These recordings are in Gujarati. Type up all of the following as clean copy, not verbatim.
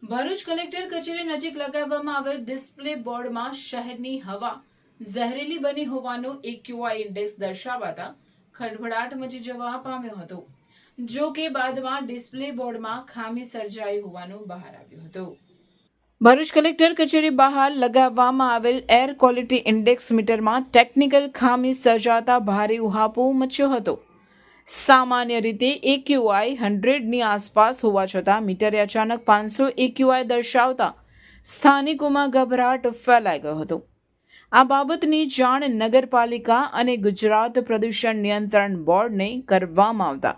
ભરૂચ કલેક્ટર કચેરી નજીક લગાવવામાં આવેલ ડિસ્પ્લે બોર્ડમાં શહેરની હવા ઝેરીલી બની હોવાનો એક્યુઆઈ ઇન્ડેક્સ દર્શાવાતા ખળભળાટ મચી જવા પામ્યો હતો। જો કે બાદમાં ડિસ્પ્લે બોર્ડમાં ખામી સર્જાઈ હોવાનું બહાર આવ્યું હતું। ભરૂચ કલેક્ટર કચેરી બહાર લગાવવામાં આવેલ એર ક્વોલિટી ઇન્ડેક્સ મીટરમાં ટેકનિકલ ખામી સર્જાતા ભારે ઉહાપો મચ્યો હતો। સામાન્ય રીતે એક્યુઆઈ 100ની આસપાસ હોવા છતાં મીટરે અચાનક 500 એક્યુઆઈ દર્શાવતા સ્થાનિકોમાં ગભરાટ ફેલાઈ ગયો હતો। આ બાબતની જાણ નગરપાલિકા અને ગુજરાત પ્રદૂષણ નિયંત્રણ બોર્ડને કરવામાં આવતા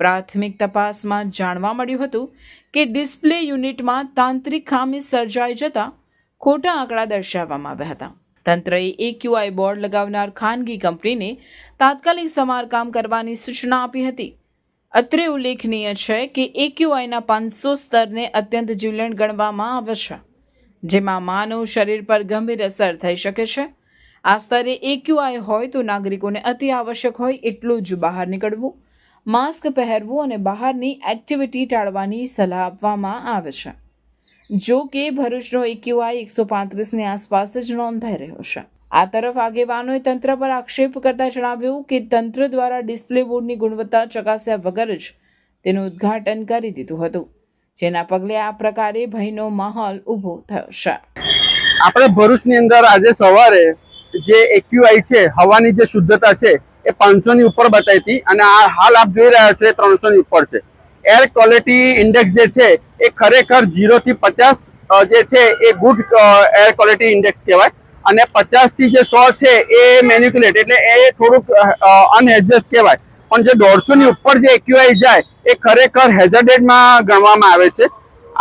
પ્રાથમિક તપાસમાં જાણવા મળ્યું હતું કે ડિસ્પ્લે યુનિટમાં તાંત્રિક ખામી સર્જાઈ જતા ખોટા આંકડા દર્શાવવામાં આવ્યા હતા। તંત્રએ એક્યુઆઈ બોર્ડ લગાવનાર ખાનગી કંપનીને તાત્કાલિક સમારકામ કરવાની સૂચના આપી હતી। અત્રે ઉલ્લેખનીય છે કે એક્યુઆઈના 500 સ્તરને અત્યંત જીવલેણ ગણવામાં આવે છે, જેમાં માનવ શરીર પર ગંભીર અસર થઈ શકે છે। આ સ્તરે એક્યુઆઈ હોય તો નાગરિકોને અતિ આવશ્યક હોય એટલું જ બહાર નીકળવું, માસ્ક પહેરવું અને બહારની એક્ટિવિટી ટાળવાની સલાહ આપવામાં આવે છે। જો કે ભરૂચનો એક્યુઆઈ 135ની આસપાસ જ નોંધાઈ રહ્યો છે। આ તરફ આગેવાનોએ તંત્ર પર આક્ષેપ કરતા જણાવ્યું કે તંત્ર દ્વારા ડિસ્પ્લે બોર્ડની ગુણવત્તા ચકાસ્યા વગર જ તેનું ઉદ્ઘાટન કરી દીધું હતું, જેના પગલે આ પ્રકારે ભયનો માહોલ ઊભો થયો છે। આપણે ભરૂચની અંદર આજે સવારે જે એક્યુઆઈ છે, હવાની જે શુદ્ધતા છે એ 500ની ઉપર બતાવી હતી અને આ હાલ આપ જોઈ રહ્યા છો એ 300ની ઉપર છે। એર ક્વોલિટી ઇન્ડેક્સ જે છે એ ખરેખર 0 થી 50 જે છે એ ગુડ એર ક્વોલિટી ઇન્ડેક્સ કહેવાય અને 50 થી જે 100 છે એ મેન્યુપ્યુલેટ એટલે એ થોડુંક અનએડજસ્ટ કહેવાય। પણ જે 150ની ઉપર જે એક્યુઆઈ જાય એ ખરેખર હેઝાર્ડેડમાં ગણવામાં આવે છે।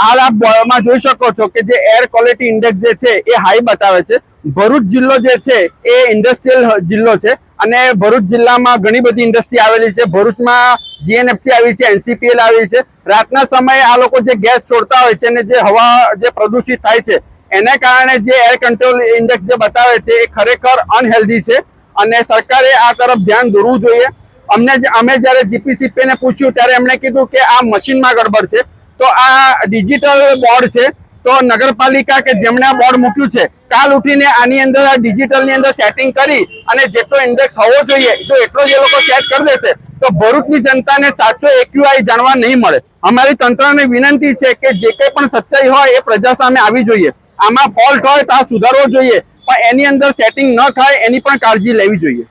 હાલ આપ બોર્ડમાં જોઈ શકો છો કે જે એર ક્વોલિટી ઇન્ડેક્સ જે છે એ હાઈ બતાવે છે। ભરૂચ જિલ્લો જે છે એ ઇન્ડસ્ટ્રીયલ જિલ્લો છે અને ભરૂચ જિલ્લામાં ઘણી બધી ઇન્ડસ્ટ્રી આવેલી છે। ભરૂચમાં જીએનએફસી આવી છે, એનસીપીએલ આવી છે। રાતના સમયે આ લોકો જે ગેસ છોડતા હોય છે અને જે હવા જે પ્રદૂષિત થાય છે એને કારણે જે એર કંટ્રોલ ઇન્ડેક્સ જે બતાવે છે એ ખરેખર અનહેલ્ધી છે અને સરકારે આ તરફ ધ્યાન દોરવું જોઈએ। અમે જ્યારે જીપીસીપી ને પૂછ્યું ત્યારે એમણે કીધું કે આ મશીનમાં ગડબડ છે। તો આ ડિજિટલ બોર્ડ છે, તો નગરપાલિકા કે જેમણે આ બોર્ડ મૂક્યું છે કાલ ઉઠીને આની અંદર આ ડિજિટલની અંદર સેટિંગ કરી અને જેટલો ઇન્ડેક્સ હોવો જોઈએ જો એટલો જ એ લોકો સેટ કરી દેશે તો ભરૂચની જનતાને સાચો એક્યુઆઈ જાણવા નહીં મળે। અમારી તંત્રને વિનંતી છે કે જે કંઈ પણ સચ્ચાઈ હોય એ પ્રજા સામે આવી જોઈએ। આમાં ફોલ્ટ હોય તો આ સુધારવો જોઈએ, પણ એની અંદર સેટિંગ ન થાય એની પણ કાળજી લેવી જોઈએ।